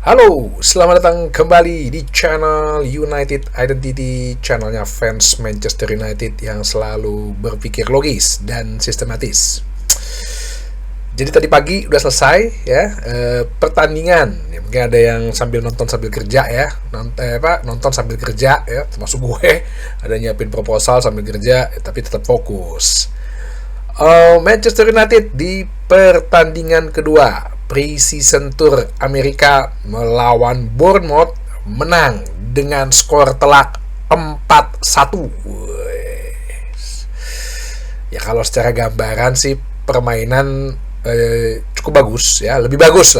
Halo, selamat datang kembali di channel United Identity, channelnya fans Manchester United yang selalu berpikir logis dan sistematis. Jadi tadi pagi udah selesai ya pertandingan. Ya, mungkin ada yang sambil nonton sambil kerja ya, nonton sambil kerja ya, termasuk gue. Ada nyiapin proposal sambil kerja, tapi tetap fokus. Manchester United di pertandingan kedua pre-season tour Amerika melawan Bournemouth menang dengan skor telak 4-1. Ya kalau secara gambaran sih permainan cukup bagus ya, lebih bagus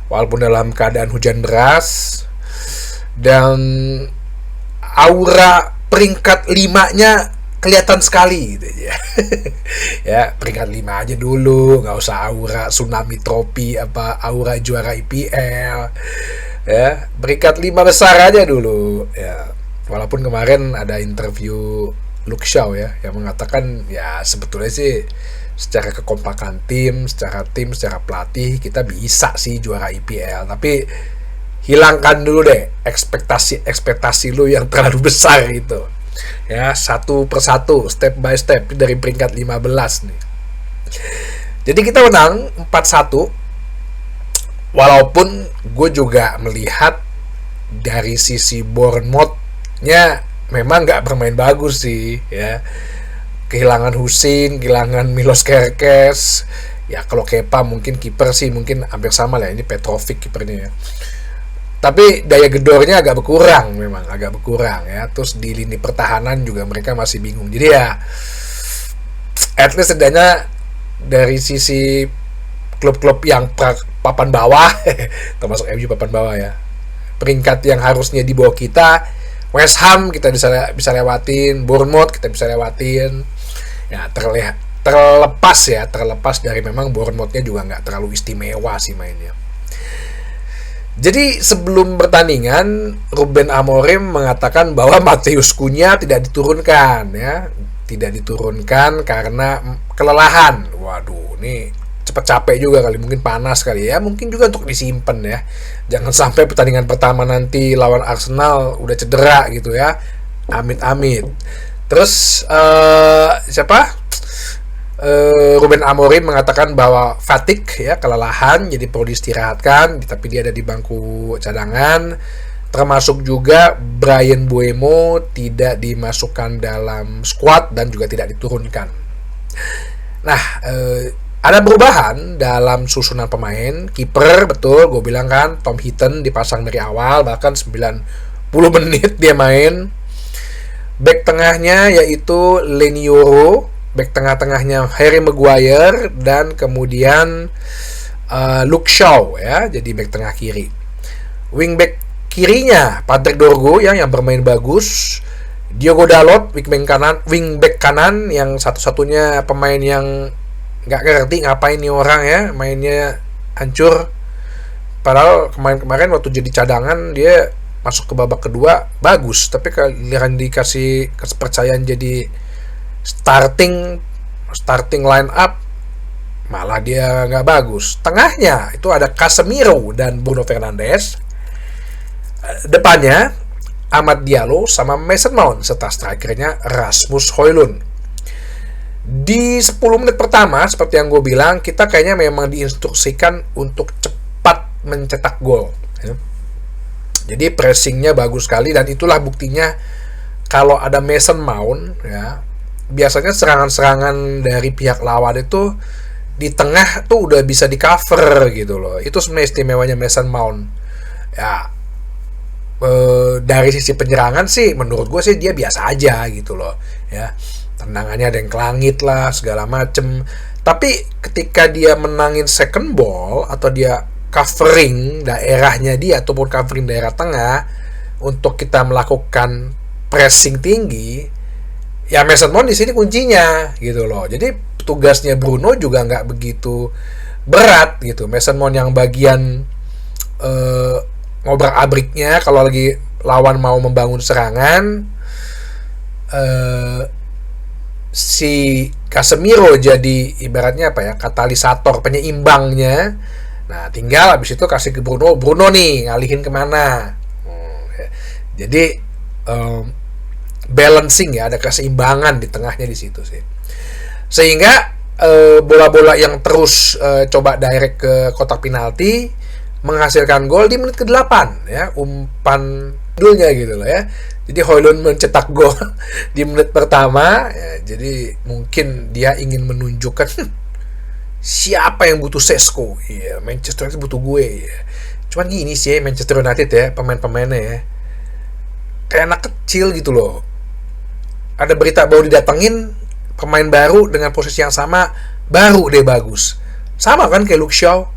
walaupun dalam keadaan hujan deras, dan aura peringkat 5-nya kelihatan sekali gitu ya. Ya peringkat 5 aja dulu, nggak usah aura tsunami trofi apa aura juara IPL ya, peringkat 5 besar aja dulu ya. Walaupun kemarin ada interview Luke Shaw ya yang mengatakan ya sebetulnya sih secara kekompakan tim, secara pelatih kita bisa sih juara IPL, tapi hilangkan dulu deh ekspektasi lu yang terlalu besar gitu ya, satu persatu, step by step dari peringkat 15 nih. Jadi kita menang 4-1, walaupun gue juga melihat dari sisi Bournemouth-nya memang nggak bermain bagus sih ya. Kehilangan Husin, kehilangan Milos Kerkez ya. Kalau Kepa mungkin kiper sih mungkin hampir sama lah, ini Petrovic kipernya ya. Tapi daya gedornya agak berkurang ya. Terus di lini pertahanan juga mereka masih bingung. Jadi ya at least setidaknya dari sisi klub-klub yang papan bawah termasuk MU papan bawah ya, peringkat yang harusnya di bawah kita, West Ham kita bisa lewatin, Bournemouth kita bisa lewatin ya. Terlepas dari memang Bournemouth-nya juga nggak terlalu istimewa sih mainnya. Jadi sebelum pertandingan Ruben Amorim mengatakan bahwa Matheus Cunha tidak diturunkan karena kelelahan. Waduh, ini cepet capek juga kali, mungkin panas kali ya, mungkin juga untuk disimpan ya. Jangan sampai pertandingan pertama nanti lawan Arsenal udah cedera gitu ya. Amit-amit. Terus Ruben Amorim mengatakan bahwa fatigue ya, kelelahan, jadi perlu diistirahatkan, tapi dia ada di bangku cadangan. Termasuk juga Bryan Mbeumo tidak dimasukkan dalam squad dan juga tidak diturunkan. Nah, ada perubahan dalam susunan pemain. Kiper betul, gue bilang kan, Tom Heaton dipasang dari awal, bahkan 90 menit dia main. Back tengahnya yaitu Leny Yoro, back tengahnya Harry Maguire, dan kemudian Luke Shaw ya, jadi back tengah kiri. Wingback kirinya Patrick Dorgu yang bermain bagus. Diogo Dalot wingback kanan yang satu-satunya pemain yang nggak ngerti ngapain nih orang ya, mainnya hancur. Padahal kemarin waktu jadi cadangan dia masuk ke babak kedua bagus, tapi kalian dikasih kepercayaan jadi starting line up malah dia nggak bagus. Tengahnya itu ada Casemiro dan Bruno Fernandes. Depannya Amad Diallo sama Mason Mount serta strikernya Rasmus Højlund. Di 10 menit pertama seperti yang gue bilang, kita kayaknya memang diinstruksikan untuk cepat mencetak gol ya. Jadi pressingnya bagus sekali, dan itulah buktinya kalau ada Mason Mount ya, biasanya serangan-serangan dari pihak lawan itu di tengah tuh udah bisa di cover gitu loh. Itu sebenarnya istimewanya Mason Mount ya. Dari sisi penyerangan sih menurut gue sih dia biasa aja gitu loh ya, tendangannya ada yang ke langit lah segala macem. Tapi ketika dia menangin second ball atau dia covering daerahnya dia ataupun covering daerah tengah untuk kita melakukan pressing tinggi, ya Mason Mount di sini kuncinya gitu loh. Jadi tugasnya Bruno juga nggak begitu berat gitu. Mason Mount yang bagian ngobrak-abriknya kalau lagi lawan mau membangun serangan. Si Casemiro jadi ibaratnya apa ya, katalisator, penyeimbangnya. Nah, tinggal habis itu kasih ke Bruno, Bruno nih ngalihin kemana. Ya. Jadi balancing ya, ada keseimbangan di tengahnya di situ sih. Sehingga bola-bola yang terus coba direct ke kotak penalti menghasilkan gol di menit ke-8 ya, umpan dulnya gitu loh ya. Jadi Højlund mencetak gol di menit pertama ya, jadi mungkin dia ingin menunjukkan siapa yang butuh Sesko ya, Manchester United butuh gue ya. Cuman gini sih Manchester United ya, pemain-pemainnya ya kayak anak kecil gitu loh. Ada berita baru didatengin pemain baru dengan posisi yang sama, baru deh bagus. Sama kan kayak Luke Shaw.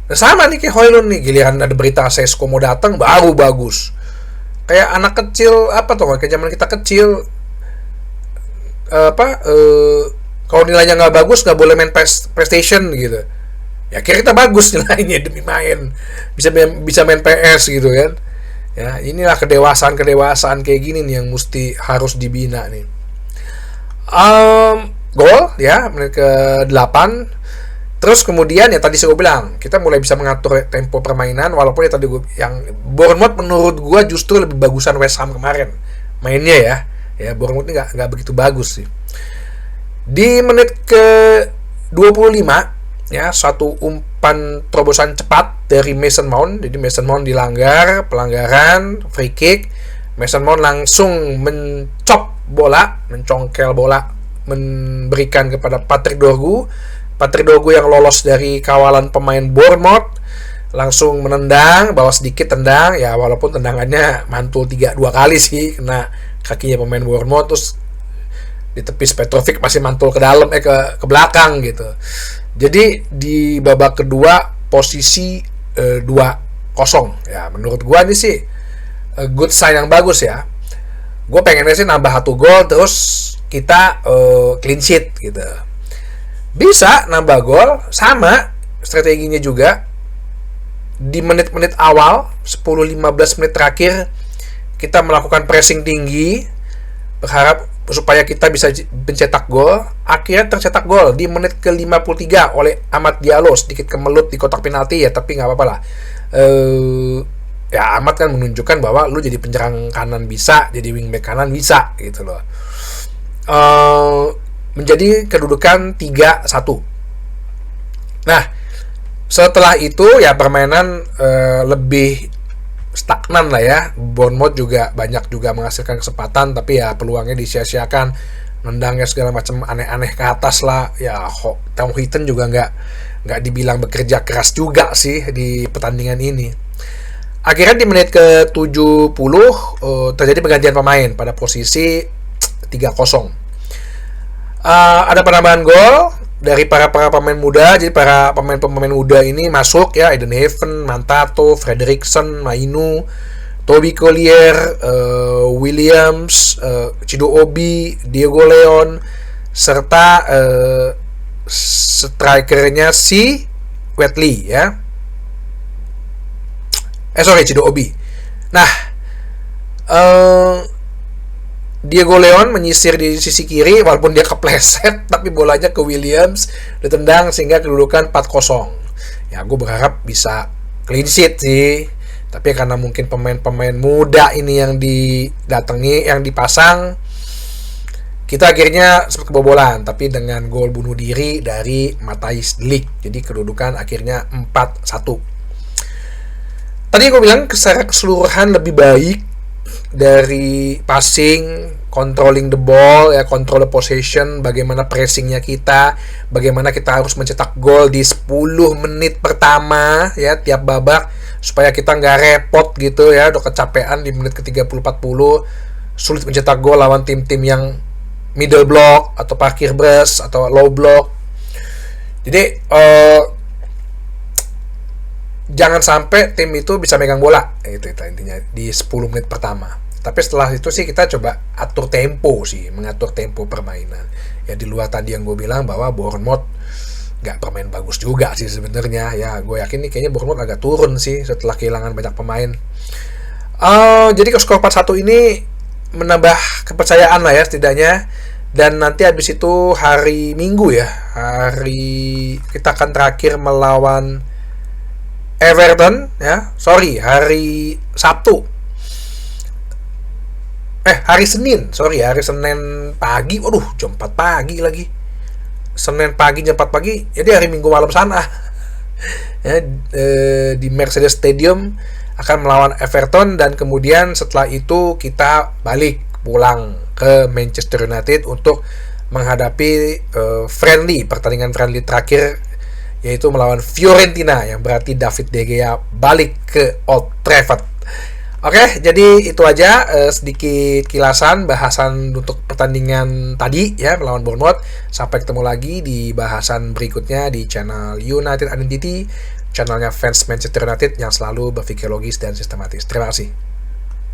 Nah, sama nih kayak Højlund nih, giliran ada berita Sesko mau datang baru bagus. Kayak anak kecil apa tuh, kayak zaman kita kecil kalau nilainya nggak bagus nggak boleh main PlayStation gitu. Ya kira kita bagus nilainya demi main, bisa main PS gitu kan. Ya inilah kedewasaan kayak gini nih yang mesti harus dibina nih. Gol ya menit ke-8. Terus kemudian ya tadi saya bilang kita mulai bisa mengatur tempo permainan, walaupun ya tadi yang Bournemouth menurut gue justru lebih bagusan West Ham kemarin mainnya ya. Ya Bournemouth ini nggak begitu bagus sih. Di menit ke 25 ya, satu umpan terobosan cepat dari Mason Mount. Jadi Mason Mount dilanggar, pelanggaran, free kick. Mason Mount langsung mencongkel bola, memberikan kepada Patrick Dorgu yang lolos dari kawalan pemain Bournemouth, langsung menendang, bawa sedikit tendang ya, walaupun tendangannya mantul 2 kali sih, kena kakinya pemain Bournemouth, terus ditepis Petrovic masih mantul ke dalam ke belakang gitu. Jadi di babak kedua posisi 2-0 ya, menurut gua ini sih good sign yang bagus ya. Gue pengennya sih nambah 1 gol terus kita clean sheet gitu. Bisa nambah gol, sama strateginya juga di menit-menit awal 10-15 menit terakhir kita melakukan pressing tinggi, berharap supaya kita bisa mencetak gol. Akhirnya tercetak gol di menit ke-53 oleh Amad Diallo, sedikit kemelut di kotak penalti ya, tapi nggak apa-apa lah. Ya Amad kan menunjukkan bahwa lu jadi penyerang kanan bisa, jadi wingback kanan bisa gitu loh. Menjadi kedudukan 3-1. Nah, setelah itu ya permainan lebih stagnan lah ya. Bournemouth juga banyak menghasilkan kesempatan, tapi ya peluangnya disia-siakan, nendangnya segala macam aneh-aneh ke atas lah ya. Tom Heaton juga nggak dibilang bekerja keras juga sih di pertandingan ini. Akhirnya di menit ke-70 terjadi pergantian pemain pada posisi 3-0. Ada penambahan gol dari para pemain muda. Jadi para pemain muda ini masuk ya, Eden Haven, Mantato, Frederiksen, Mainu, Toby Collier, Williams, Chido Obi, Diego Leon, serta strikernya si Wetley ya. Chido Obi. Nah, Diego Leon menyisir di sisi kiri, walaupun dia kepleset, tapi bolanya ke Williams, ditendang sehingga kedudukan 4-0. Ya, gue berharap bisa clean sheet sih. Tapi karena mungkin pemain-pemain muda ini yang didatangi, yang dipasang, kita akhirnya sempat kebobolan, tapi dengan gol bunuh diri dari Matthijs de Ligt. Jadi kedudukan akhirnya 4-1. Tadi gue bilang secara keseluruhan lebih baik dari passing, controlling the ball ya, control the possession, bagaimana pressingnya kita, bagaimana kita harus mencetak gol di 10 menit pertama ya tiap babak, supaya kita nggak repot gitu ya, udah kecapean di menit ke-30-40 sulit mencetak gol lawan tim-tim yang middle block atau parkir bus atau low block. Jadi jangan sampai tim itu bisa megang bola, itu intinya di 10 menit pertama. Tapi setelah itu sih kita coba atur tempo sih, mengatur tempo permainan. Ya di luar tadi yang gue bilang bahwa Bournemouth nggak bermain bagus juga sih sebenarnya. Ya gue yakin nih kayaknya Bournemouth agak turun sih setelah kehilangan banyak pemain. Jadi ke skor 4-1 ini menambah kepercayaan lah ya setidaknya. Dan nanti habis itu hari Minggu ya, kita akan terakhir melawan Everton ya, sorry, hari Sabtu. Hari Senin, sorry, hari Senin pagi. Waduh, jam 4 pagi lagi. Senin pagi jam 4 pagi. Jadi hari Minggu malam sana. Ya, di Mercedes Stadium akan melawan Everton, dan kemudian setelah itu kita balik pulang ke Manchester United untuk menghadapi pertandingan friendly terakhir, yaitu melawan Fiorentina, yang berarti David De Gea balik ke Old Trafford. Oke, jadi itu aja sedikit kilasan bahasan untuk pertandingan tadi ya melawan Bournemouth. Sampai ketemu lagi di bahasan berikutnya di channel United Identity, channelnya fans Manchester United yang selalu berpikir logis dan sistematis. Terima kasih.